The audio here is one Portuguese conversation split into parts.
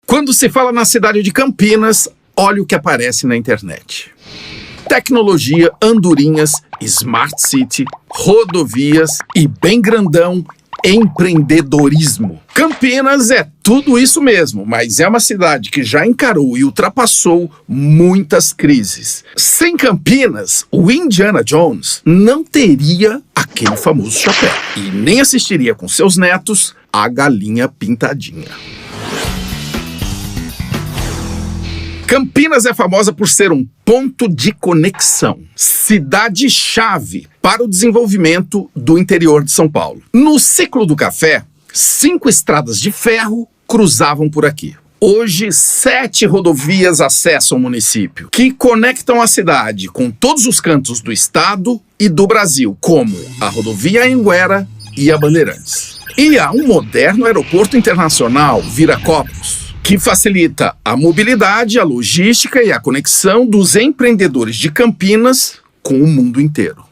Quando se fala na cidade de Campinas, olha o que aparece na internet. Tecnologia, andorinhas, Smart City, rodovias e, bem grandão, empreendedorismo. Campinas é tudo isso mesmo, mas é uma cidade que já encarou e ultrapassou muitas crises. Sem Campinas, o Indiana Jones não teria aquele famoso chapéu e nem assistiria com seus netos a Galinha Pintadinha. Campinas é famosa por ser um ponto de conexão, cidade-chave para o desenvolvimento do interior de São Paulo. No ciclo do café, 5 estradas de ferro cruzavam por aqui. Hoje, 7 rodovias acessam o município, que conectam a cidade com todos os cantos do estado e do Brasil, como a rodovia Anhanguera e a Bandeirantes. E há um moderno aeroporto internacional, Viracopos, que facilita a mobilidade, a logística e a conexão dos empreendedores de Campinas com o mundo inteiro.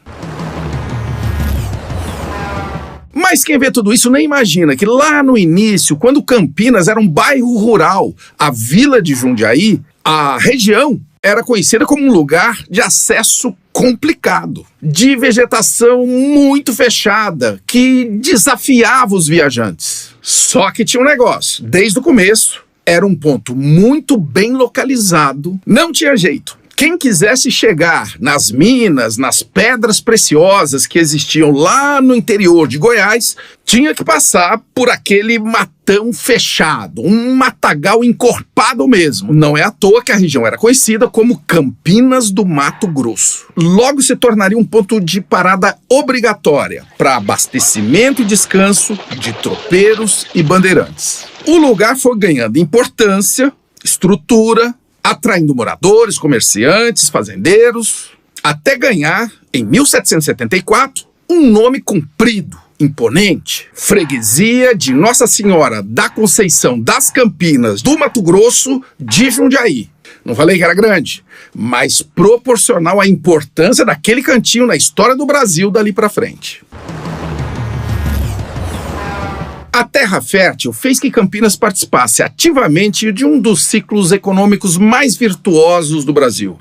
Mas quem vê tudo isso nem imagina que lá no início, quando Campinas era um bairro rural, a Vila de Jundiaí, a região era conhecida como um lugar de acesso complicado, de vegetação muito fechada, que desafiava os viajantes. Só que tinha um negócio, desde o começo, era um ponto muito bem localizado, não tinha jeito. Quem quisesse chegar nas minas, nas pedras preciosas que existiam lá no interior de Goiás, tinha que passar por aquele matão fechado, um matagal encorpado mesmo. Não é à toa que a região era conhecida como Campinas do Mato Grosso. Logo se tornaria um ponto de parada obrigatória para abastecimento e descanso de tropeiros e bandeirantes. O lugar foi ganhando importância, estrutura, atraindo moradores, comerciantes, fazendeiros, até ganhar, em 1774, um nome comprido, imponente: Freguesia de Nossa Senhora da Conceição das Campinas do Mato Grosso de Jundiaí. Não falei que era grande, mas proporcional à importância daquele cantinho na história do Brasil dali para frente. A terra fértil fez que Campinas participasse ativamente de um dos ciclos econômicos mais virtuosos do Brasil,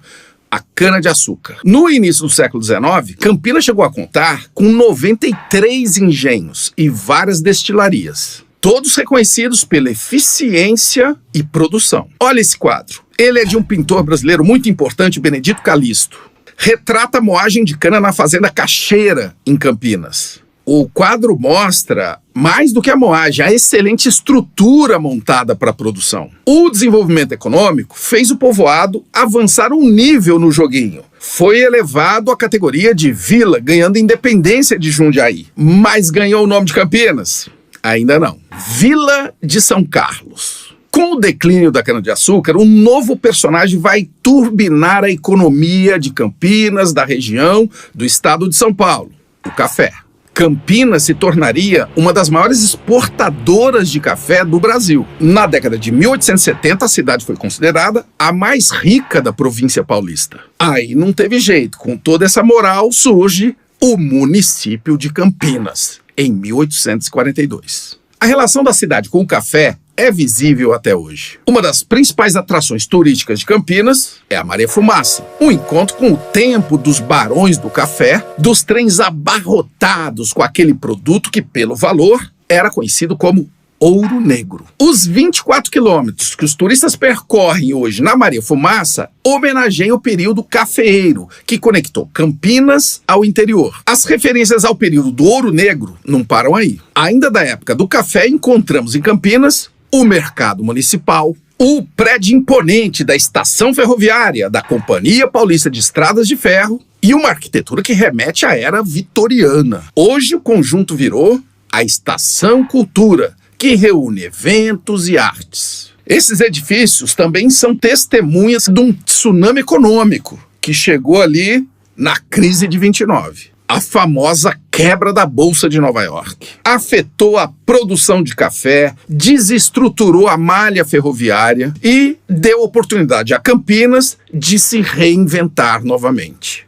a cana-de-açúcar. No início do século XIX, Campinas chegou a contar com 93 engenhos e várias destilarias, todos reconhecidos pela eficiência e produção. Olha esse quadro. Ele é de um pintor brasileiro muito importante, Benedito Calixto. Retrata a moagem de cana na fazenda Cacheira, em Campinas. O quadro mostra, mais do que a moagem, a excelente estrutura montada para a produção. O desenvolvimento econômico fez o povoado avançar um nível no joguinho. Foi elevado à categoria de vila, ganhando independência de Jundiaí. Mas ganhou o nome de Campinas? Ainda não. Vila de São Carlos. Com o declínio da cana-de-açúcar, um novo personagem vai turbinar a economia de Campinas, da região, do estado de São Paulo: o café. Campinas se tornaria uma das maiores exportadoras de café do Brasil. Na década de 1870, a cidade foi considerada a mais rica da província paulista. Aí não teve jeito, com toda essa moral surge o município de Campinas, em 1842. A relação da cidade com o café é visível até hoje. Uma das principais atrações turísticas de Campinas é a Maria Fumaça, um encontro com o tempo dos barões do café, dos trens abarrotados com aquele produto que, pelo valor, era conhecido como ouro negro. Os 24 quilômetros que os turistas percorrem hoje na Maria Fumaça homenageiam o período cafeeiro, que conectou Campinas ao interior. As referências ao período do ouro negro não param aí. Ainda da época do café, encontramos em Campinas o mercado municipal, o prédio imponente da estação ferroviária da Companhia Paulista de Estradas de Ferro e uma arquitetura que remete à era vitoriana. Hoje o conjunto virou a Estação Cultura, que reúne eventos e artes. Esses edifícios também são testemunhas de um tsunami econômico que chegou ali na crise de 29. A famosa quebra da Bolsa de Nova York. Afetou a produção de café, desestruturou a malha ferroviária e deu oportunidade a Campinas de se reinventar novamente.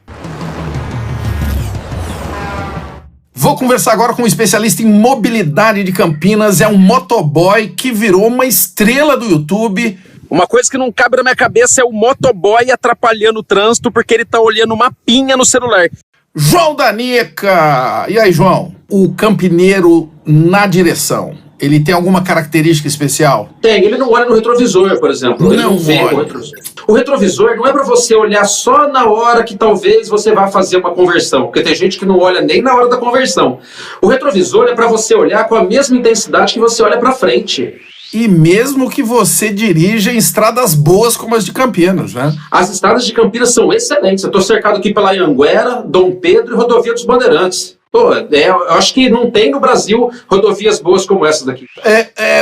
Vou conversar agora com um especialista em mobilidade de Campinas, é um motoboy que virou uma estrela do YouTube. Uma coisa que não cabe na minha cabeça é o motoboy atrapalhando o trânsito porque ele tá olhando uma pinha no celular. João Danica! E aí, João? O campineiro na direção, ele tem alguma característica especial? Tem, ele não olha no retrovisor, por exemplo. Ele não vê olha. o retrovisor. O retrovisor não é para você olhar só na hora que talvez você vá fazer uma conversão, porque tem gente que não olha nem na hora da conversão. O retrovisor é para você olhar com a mesma intensidade que você olha para frente. E mesmo que você dirija em estradas boas como as de Campinas, né? As estradas de Campinas são excelentes. Eu estou cercado aqui pela Anhanguera, Dom Pedro e Rodovia dos Bandeirantes. Pô, eu acho que não tem no Brasil rodovias boas como essas daqui.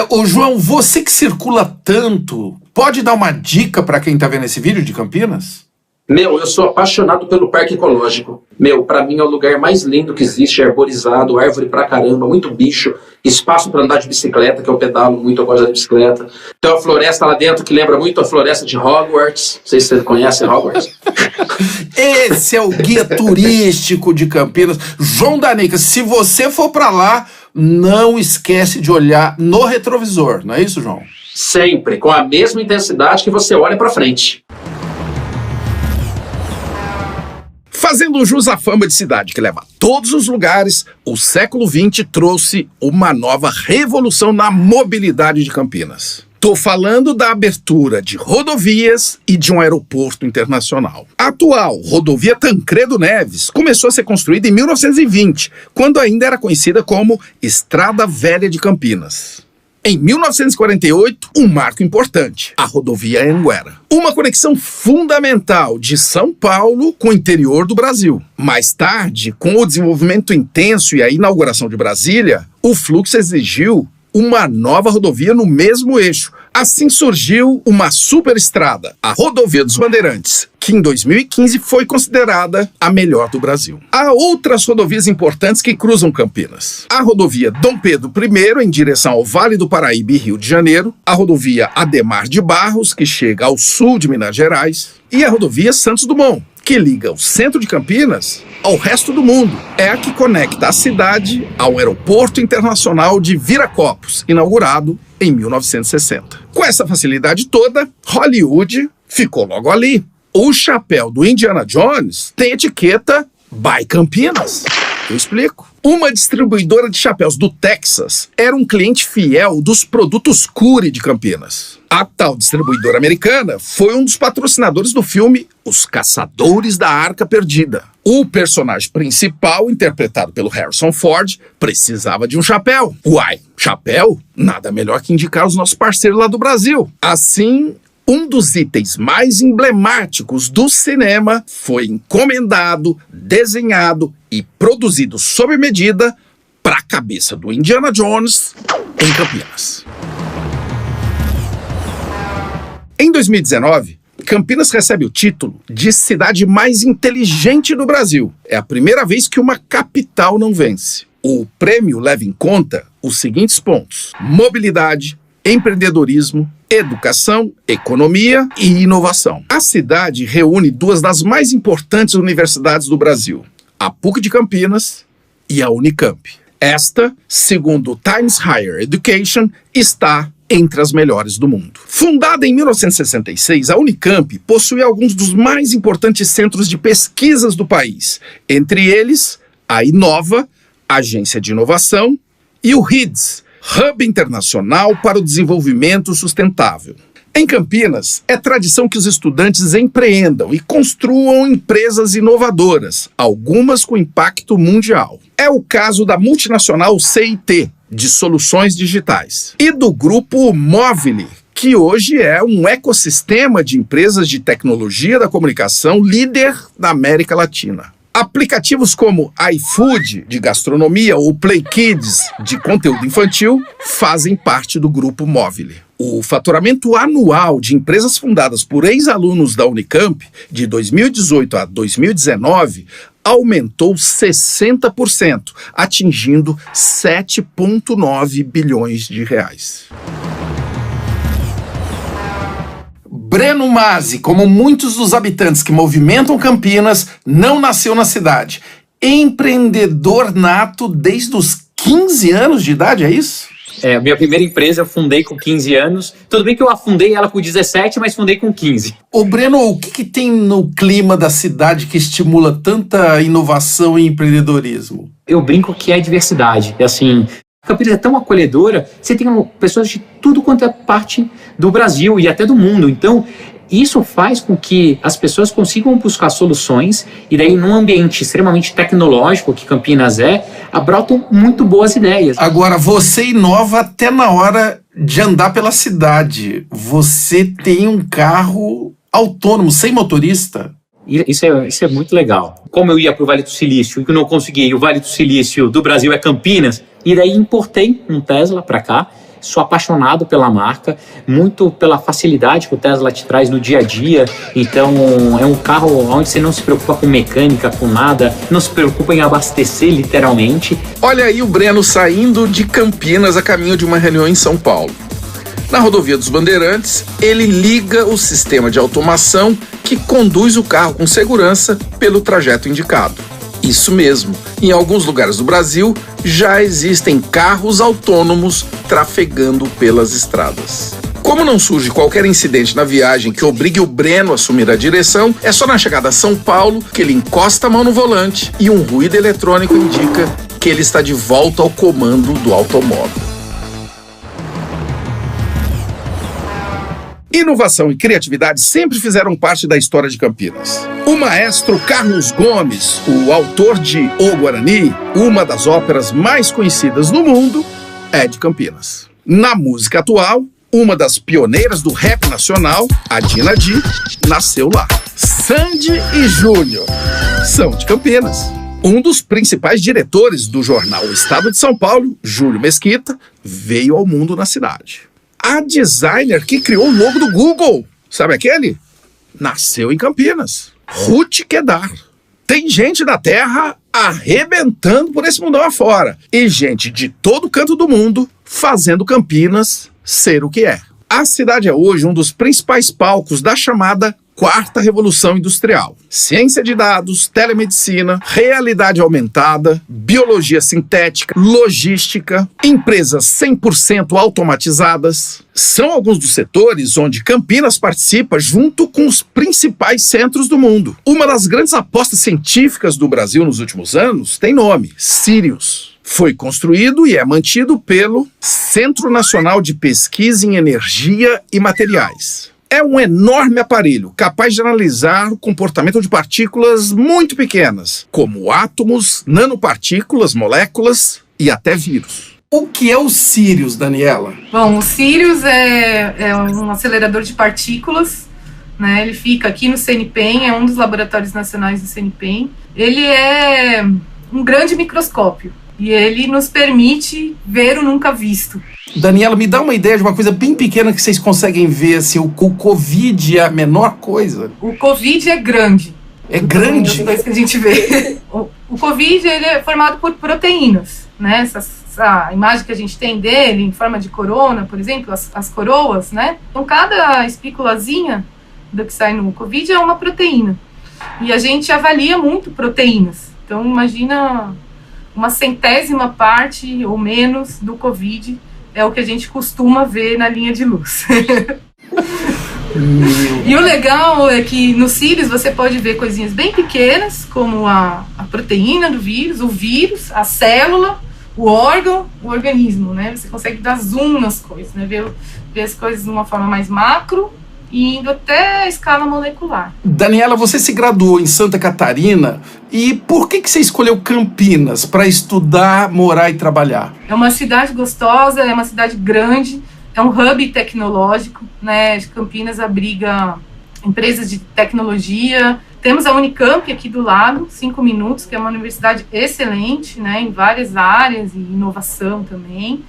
Ô João, você que circula tanto, pode dar uma dica para quem tá vendo esse vídeo de Campinas? Eu sou apaixonado pelo Parque Ecológico. Pra mim é o lugar mais lindo que existe, é arborizado, árvore pra caramba, muito bicho, espaço para andar de bicicleta, que eu pedalo muito, eu gosto da bicicleta. Tem uma floresta lá dentro que lembra muito a floresta de Hogwarts. Não sei se vocês conhecem Hogwarts. Esse é o guia turístico de Campinas. João Danica, se você for para lá, não esquece de olhar no retrovisor, não é isso, João? Sempre, com a mesma intensidade que você olha pra frente. Fazendo jus à fama de cidade que leva a todos os lugares, o século XX trouxe uma nova revolução na mobilidade de Campinas. Estou falando da abertura de rodovias e de um aeroporto internacional. A atual rodovia Tancredo Neves começou a ser construída em 1920, quando ainda era conhecida como Estrada Velha de Campinas. Em 1948, um marco importante, a rodovia Anhanguera. Uma conexão fundamental de São Paulo com o interior do Brasil. Mais tarde, com o desenvolvimento intenso e a inauguração de Brasília, o fluxo exigiu uma nova rodovia no mesmo eixo. Assim surgiu uma superestrada, a Rodovia dos Bandeirantes, que em 2015 foi considerada a melhor do Brasil. Há outras rodovias importantes que cruzam Campinas. A rodovia Dom Pedro I, em direção ao Vale do Paraíba e Rio de Janeiro, a rodovia Ademar de Barros, que chega ao sul de Minas Gerais, e a rodovia Santos Dumont, que liga o centro de Campinas ao resto do mundo. É a que conecta a cidade ao Aeroporto Internacional de Viracopos, inaugurado em 1960. Com essa facilidade toda, Hollywood ficou logo ali. O chapéu do Indiana Jones tem etiqueta By Campinas. Eu explico. Uma distribuidora de chapéus do Texas era um cliente fiel dos produtos Cury de Campinas. A tal distribuidora americana foi um dos patrocinadores do filme Os Caçadores da Arca Perdida. O personagem principal, interpretado pelo Harrison Ford, precisava de um chapéu. Uai, chapéu? Nada melhor que indicar os nossos parceiros lá do Brasil. Assim, um dos itens mais emblemáticos do cinema foi encomendado, desenhado e produzido sob medida para a cabeça do Indiana Jones em Campinas. Em 2019, Campinas recebe o título de cidade mais inteligente do Brasil. É a primeira vez que uma capital não vence. O prêmio leva em conta os seguintes pontos: mobilidade, empreendedorismo, educação, economia e inovação. A cidade reúne duas das mais importantes universidades do Brasil, a PUC de Campinas e a Unicamp. Esta, segundo o Times Higher Education, está entre as melhores do mundo. Fundada em 1966, a Unicamp possui alguns dos mais importantes centros de pesquisas do país, entre eles a Inova, Agência de Inovação, e o RIDS, Hub Internacional para o Desenvolvimento Sustentável. Em Campinas, é tradição que os estudantes empreendam e construam empresas inovadoras, algumas com impacto mundial. É o caso da multinacional CIT, de soluções digitais, e do grupo Movile, que hoje é um ecossistema de empresas de tecnologia da comunicação líder da América Latina. Aplicativos como iFood, de gastronomia, ou Play Kids, de conteúdo infantil, fazem parte do grupo Movile. O faturamento anual de empresas fundadas por ex-alunos da Unicamp, de 2018 a 2019, aumentou 60%, atingindo 7,9 bilhões de reais. Breno Masi, como muitos dos habitantes que movimentam Campinas, não nasceu na cidade. Empreendedor nato desde os 15 anos de idade, é isso? Minha primeira empresa eu fundei com 15 anos. Tudo bem que eu afundei ela com 17, mas fundei com 15. Ô Breno, o que tem no clima da cidade que estimula tanta inovação e empreendedorismo? Eu brinco que é diversidade. Assim, Campinas é tão acolhedora, você tem pessoas de tudo quanto é parte do Brasil e até do mundo. Então, isso faz com que as pessoas consigam buscar soluções e daí num ambiente extremamente tecnológico que Campinas brotam muito boas ideias. Agora, você inova até na hora de andar pela cidade. Você tem um carro autônomo, sem motorista. Isso é muito legal. Como eu ia para o Vale do Silício e que não consegui, e o Vale do Silício do Brasil é Campinas, e daí importei um Tesla para cá. Sou apaixonado pela marca, muito pela facilidade que o Tesla te traz no dia a dia. Então, é um carro onde você não se preocupa com mecânica, com nada, não se preocupa em abastecer, literalmente. Olha aí o Breno saindo de Campinas a caminho de uma reunião em São Paulo. Na rodovia dos Bandeirantes, ele liga o sistema de automação que conduz o carro com segurança pelo trajeto indicado. Isso mesmo, em alguns lugares do Brasil já existem carros autônomos trafegando pelas estradas. Como não surge qualquer incidente na viagem que obrigue o Breno a assumir a direção, é só na chegada a São Paulo que ele encosta a mão no volante e um ruído eletrônico indica que ele está de volta ao comando do automóvel. Inovação e criatividade sempre fizeram parte da história de Campinas. O maestro Carlos Gomes, o autor de O Guarani, uma das óperas mais conhecidas no mundo, é de Campinas. Na música atual, uma das pioneiras do rap nacional, a Dina Di, nasceu lá. Sandy e Júnior são de Campinas. Um dos principais diretores do jornal O Estado de São Paulo, Júlio Mesquita, veio ao mundo na cidade. A designer que criou o logo do Google, sabe aquele? Nasceu em Campinas. Ruth Kedar. Tem gente da terra arrebentando por esse mundão afora. E gente de todo canto do mundo fazendo Campinas ser o que é. A cidade é hoje um dos principais palcos da chamada Quarta Revolução Industrial. Ciência de dados, telemedicina, realidade aumentada, biologia sintética, logística, empresas 100% automatizadas. São alguns dos setores onde Campinas participa junto com os principais centros do mundo. Uma das grandes apostas científicas do Brasil nos últimos anos tem nome: Sirius. Foi construído e é mantido pelo Centro Nacional de Pesquisa em Energia e Materiais. É um enorme aparelho capaz de analisar o comportamento de partículas muito pequenas, como átomos, nanopartículas, moléculas e até vírus. O que é o Sirius, Daniela? Bom, o Sirius é um acelerador de partículas, né? Ele fica aqui no CNPEM, é um dos laboratórios nacionais do CNPEM. Ele é um grande microscópio e ele nos permite ver o nunca visto. Daniela, me dá uma ideia de uma coisa bem pequena que vocês conseguem ver, assim, o Covid é a menor coisa? O Covid é grande. É grande? É uma coisa que a gente vê. O Covid, ele é formado por proteínas, né? Essa imagem que a gente tem dele em forma de corona, por exemplo, as coroas, né? Então, cada espículazinha do que sai no Covid é uma proteína. E a gente avalia muito proteínas. Então, imagina uma 100ª parte ou menos do Covid é o que a gente costuma ver na linha de luz. E o legal é que no Sirius você pode ver coisinhas bem pequenas, como a proteína do vírus, o vírus, a célula, o órgão, o organismo, né? Você consegue dar zoom nas coisas, né? Ver as coisas de uma forma mais macro e indo até a escala molecular. Daniela, você se graduou em Santa Catarina e por que você escolheu Campinas para estudar, morar e trabalhar? É uma cidade gostosa, é uma cidade grande, é um hub tecnológico, né? Campinas abriga empresas de tecnologia. Temos a Unicamp aqui do lado, 5 minutos, que é uma universidade excelente, né? Em várias áreas e inovação também.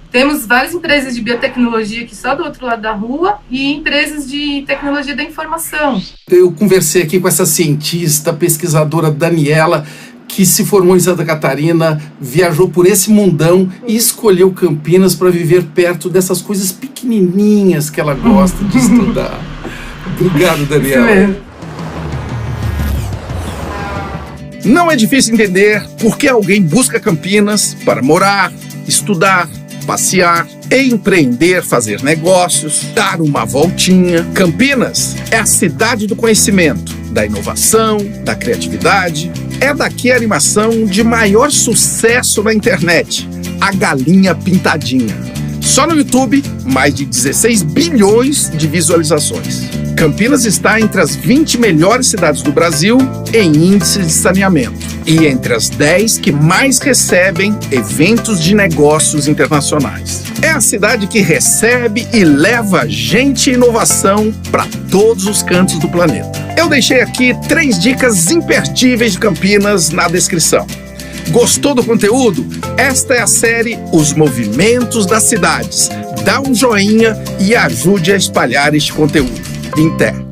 Temos várias empresas de biotecnologia aqui só do outro lado da rua e empresas de tecnologia da informação. Eu conversei aqui com essa cientista, pesquisadora Daniela, que se formou em Santa Catarina, viajou por esse mundão e escolheu Campinas para viver perto dessas coisas pequenininhas que ela gosta de estudar. Obrigado, Daniela. Não é difícil entender por que alguém busca Campinas para morar, estudar, passear, empreender, fazer negócios, dar uma voltinha. Campinas é a cidade do conhecimento, da inovação, da criatividade. É daqui a animação de maior sucesso na internet, a Galinha Pintadinha. Só no YouTube, mais de 16 bilhões de visualizações. Campinas está entre as 20 melhores cidades do Brasil em índice de saneamento e entre as 10 que mais recebem eventos de negócios internacionais. É a cidade que recebe e leva gente e inovação para todos os cantos do planeta. Eu deixei aqui 3 dicas imperdíveis de Campinas na descrição. Gostou do conteúdo? Esta é a série Os Movimentos das Cidades. Dá um joinha e ajude a espalhar este conteúdo. Até!